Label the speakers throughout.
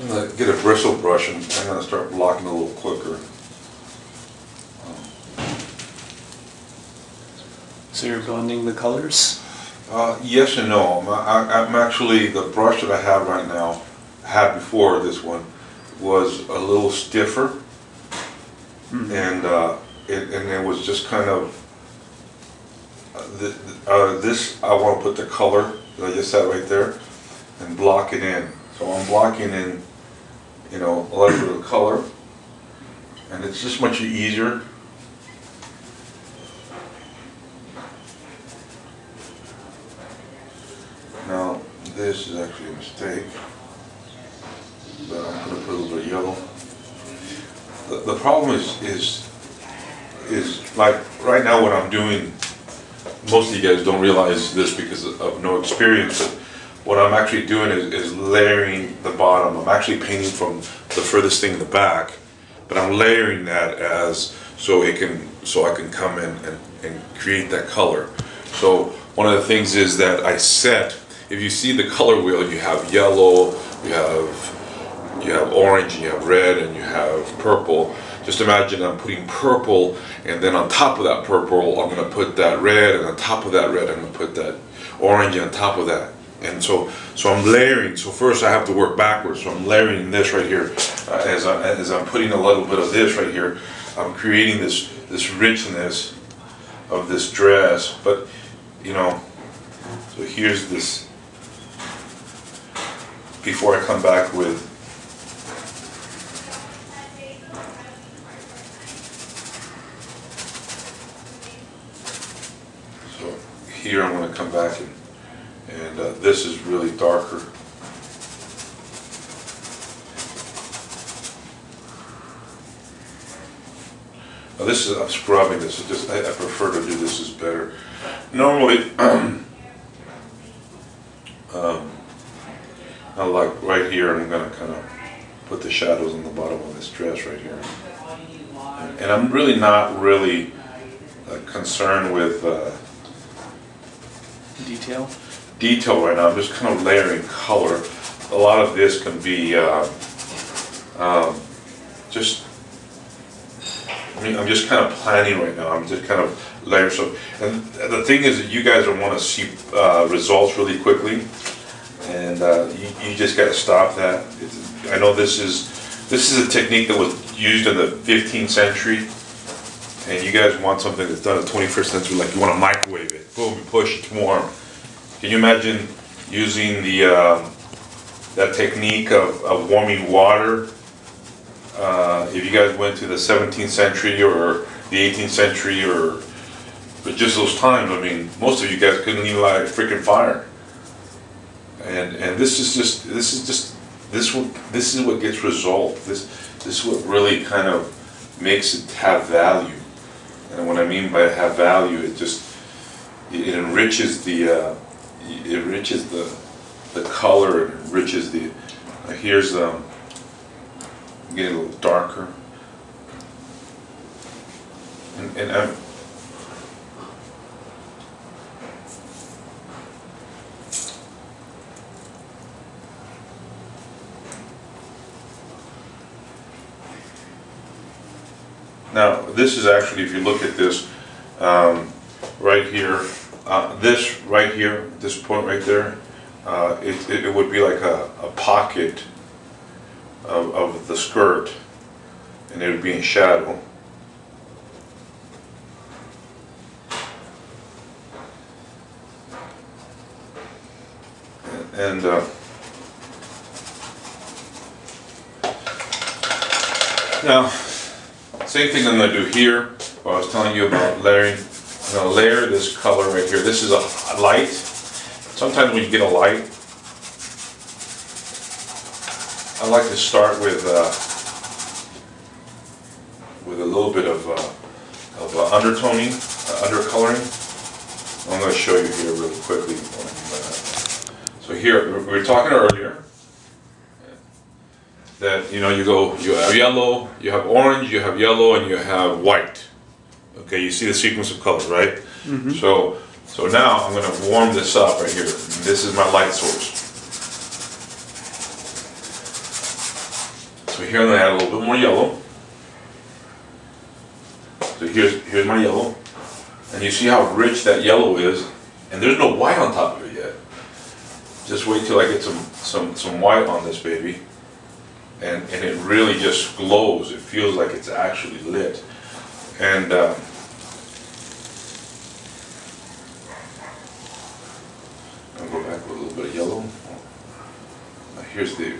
Speaker 1: I'm going to get a bristle brush and I'm going to start blocking a little quicker.
Speaker 2: So you're blending the colors?
Speaker 1: Yes and no. I'm actually, the brush that I have right now, had before this one, was a little stiffer. And it was just kind of, this, I want to put the color that I just had right there and block it in. So I'm blocking in, you know, a little bit of color, and it's just much easier. Now, this is actually a mistake, but I'm going to put a little bit of yellow. The problem is like right now what I'm doing, most of you guys don't realize this because of no experience, but what I'm actually doing is layering the bottom. I'm actually painting from the furthest thing in the back, but I'm layering that as so I can come in and create that color. So one of the things is that I set, if you see the color wheel, you have yellow, you have orange, and you have red, and you have purple. Just imagine I'm putting purple, and then on top of that purple, I'm going to put that red, and on top of that red, I'm going to put that orange, and on top of that. And so I'm layering. So first I have to work backwards. So I'm layering this right here. As I'm putting a little bit of this right here, I'm creating this richness of this dress. But, you know, so here's this, before I come back with here, I'm going to come back and this is really darker. Now this is, I'm scrubbing this. I prefer to do this is better. Normally, I like right here. I'm going to kind of put the shadows on the bottom of this dress right here, and I'm really not really concerned with detail right now. I'm just kind of layering color. A lot of this can be just, I mean, I'm just kind of planning right now. I'm just kind of layering. So, and the thing is that you guys want to see results really quickly, and you just got to stop that. I know this is a technique that was used in the 15th century, and you guys want something that's done in the 21st century, like you want to microwave it. Boom, push, it's warm. Can you imagine using that technique of warming water? If you guys went to the 17th century or the 18th century or just those times, I mean, most of you guys couldn't even light a freaking fire. And this is what gets resolved. This is what really kind of makes it have value. And what I mean by have value, it enriches the color, it enriches the. Here's getting a little darker, and I'm. Now this is actually, if you look at this right here, this right here, this point right there, it would be like a pocket of the skirt, and it would be in shadow. And now, same thing I'm going to do here. What I was telling you about layering. I'm going to layer this color right here. This is a light. Sometimes when you get a light, I like to start with a little bit of undertoning, undercoloring. I'm going to show you here really quickly. So here, we were talking earlier that, you know, you have yellow, you have orange, you have yellow, and you have white. Okay, you see the sequence of colors, right? Mm-hmm. So now I'm going to warm this up right here. This is my light source. So here I'm going to add a little bit more yellow. So here's my yellow. And you see how rich that yellow is. And there's no white on top of it yet. Just wait till I get some white on this baby. And it really just glows. It feels like it's actually lit. And I'll go back with a little bit of yellow. Now here's the...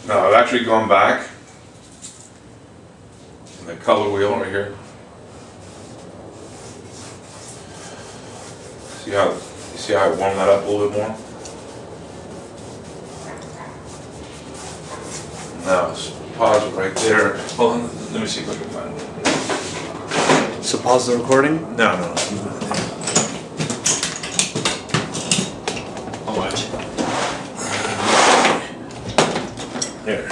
Speaker 1: Now I've actually gone back in the color wheel right here. See how I warm that up a little bit more? Now, pause it right there. Hold on, let me see if I can find it.
Speaker 2: So pause the recording?
Speaker 1: No.
Speaker 2: How much?
Speaker 1: There.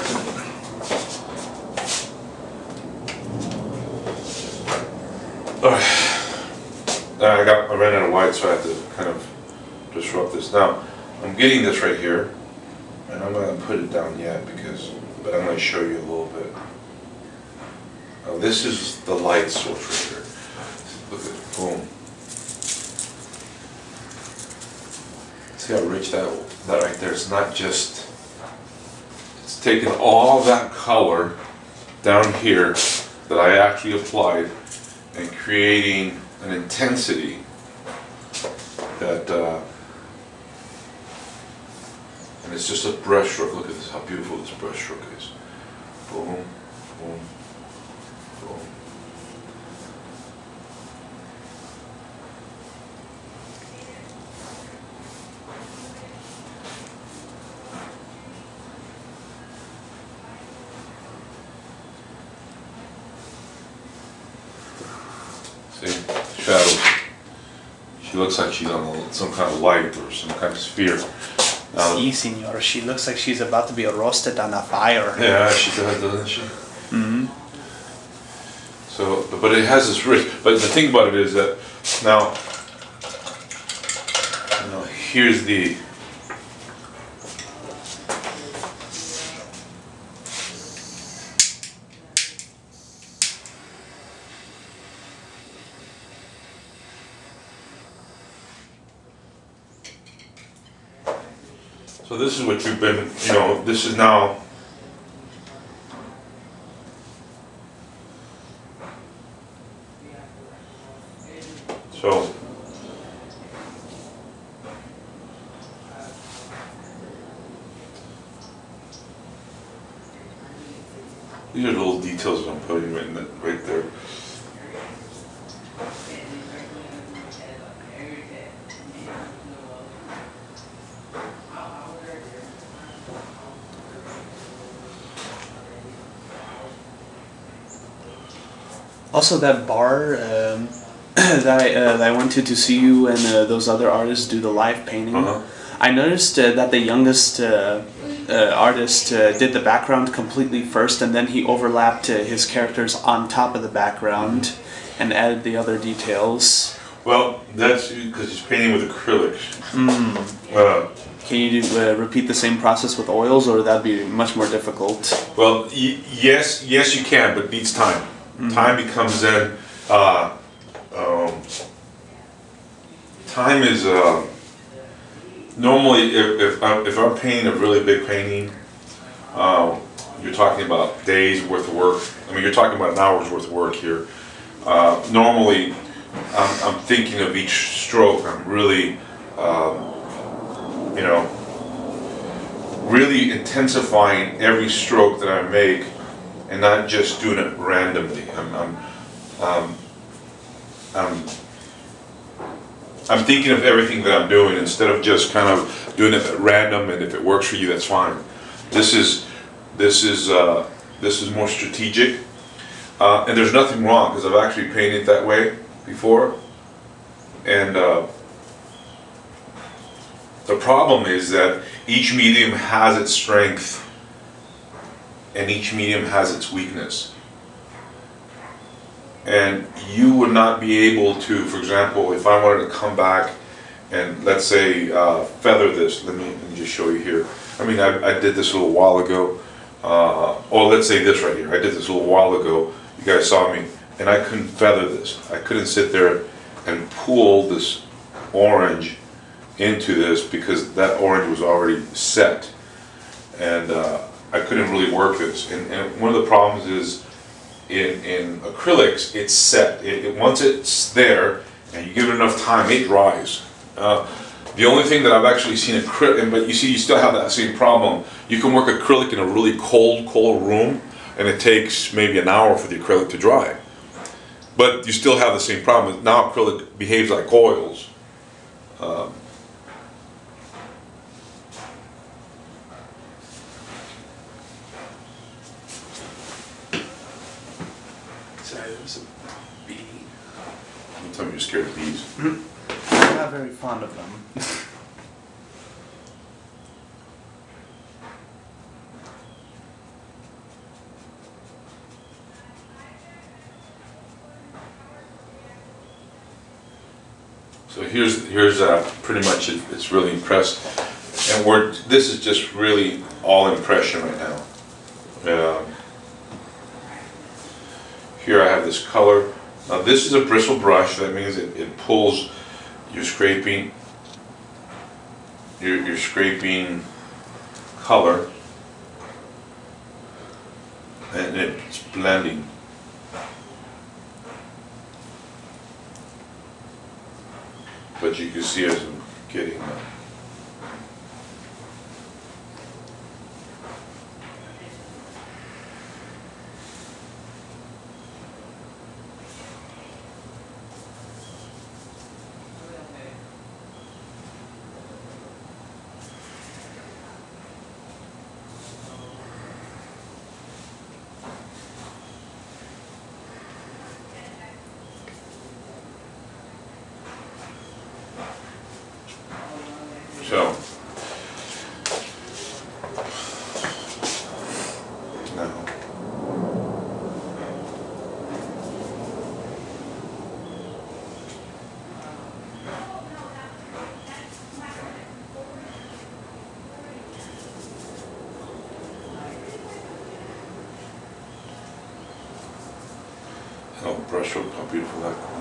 Speaker 1: Alright. I ran out of white, so I had to kind of disrupt this. Now, I'm getting this right here, and I'm not going to put it down yet but I'm going to show you a little bit. Now, this is the light source right here. Look at it, boom. See how rich that right there is? Not just, it's taken all that color down here that I actually applied and creating an intensity that, and it's just a brush stroke. Look at this, how beautiful this brush stroke is. Boom, boom, boom. See, shadows. She looks like she's on some kind of light or some kind of sphere.
Speaker 2: See, senor, she looks like she's about to be roasted on a fire.
Speaker 1: Yeah, she does, doesn't she?
Speaker 2: Mm-hmm.
Speaker 1: So, but it has this rich. But the thing about it is that now here's the. So this is what you've been, this is now, so, these are little details that I'm putting right there.
Speaker 2: Also, that bar that I went to see you and those other artists do the live painting. I noticed that the youngest artist did the background completely first, and then he overlapped his characters on top of the background and added the other details.
Speaker 1: Well, that's because he's painting with acrylics.
Speaker 2: Can you repeat the same process with oils, or that'd be much more difficult?
Speaker 1: Well, yes, you can, but it needs time. Time becomes then, time is, normally if I'm painting a really big painting, you're talking about days worth of work. I mean, you're talking about an hour's worth of work here. Normally, I'm thinking of each stroke. I'm really, really intensifying every stroke that I make, and not just doing it randomly. I'm thinking of everything that I'm doing instead of just kind of doing it at random, and if it works for you, that's fine. This is more strategic, and there's nothing wrong because I've actually painted that way before, and the problem is that each medium has its strength and each medium has its weakness. And you would not be able to, for example, if I wanted to come back and let's say feather this, let me just show you here. I mean, I did this a little while ago. Or let's say this right here. I did this a little while ago. You guys saw me, and I couldn't feather this. I couldn't sit there and pull this orange into this because that orange was already set, and I couldn't really work this. And one of the problems is in acrylics, it's set. Once it's there and you give it enough time, it dries. The only thing that I've actually seen acrylic, but you see, you still have that same problem. You can work acrylic in a really cold room, and it takes maybe an hour for the acrylic to dry. But you still have the same problem. Now acrylic behaves like oils.
Speaker 2: Sorry, there's a bee.
Speaker 1: Don't tell me you're scared of bees.
Speaker 2: I'm not very fond of them.
Speaker 1: So here's pretty much it. It's really impressed, and this is just really all impression right now. Here I have this color. Now this is a bristle brush. That means it pulls. You're scraping. You're scraping color, and it's blending. But you can see as I'm getting so now oh, brush stroke, how beautiful that came out.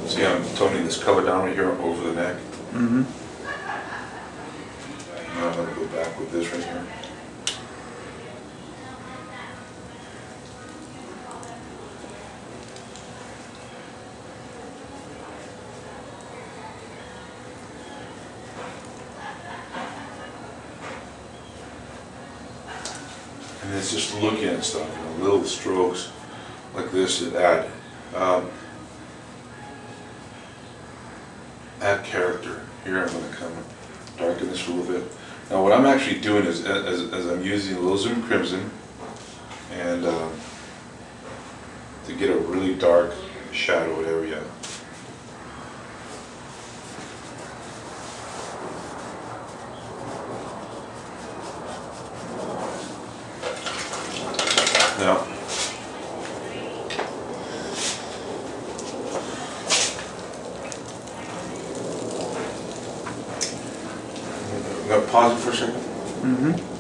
Speaker 1: See, I'm toning this color down right here over the neck.
Speaker 2: Mm-hmm.
Speaker 1: Now I'm going to go back with this right here. And it's just looking at stuff, little strokes like this that add character. Here I'm going to come darken this a little bit. Now what I'm actually doing is, as I'm using alizarin crimson, and to get a really dark shadowed area. Now, I'm going to pause it for a second.
Speaker 2: Mm-hmm.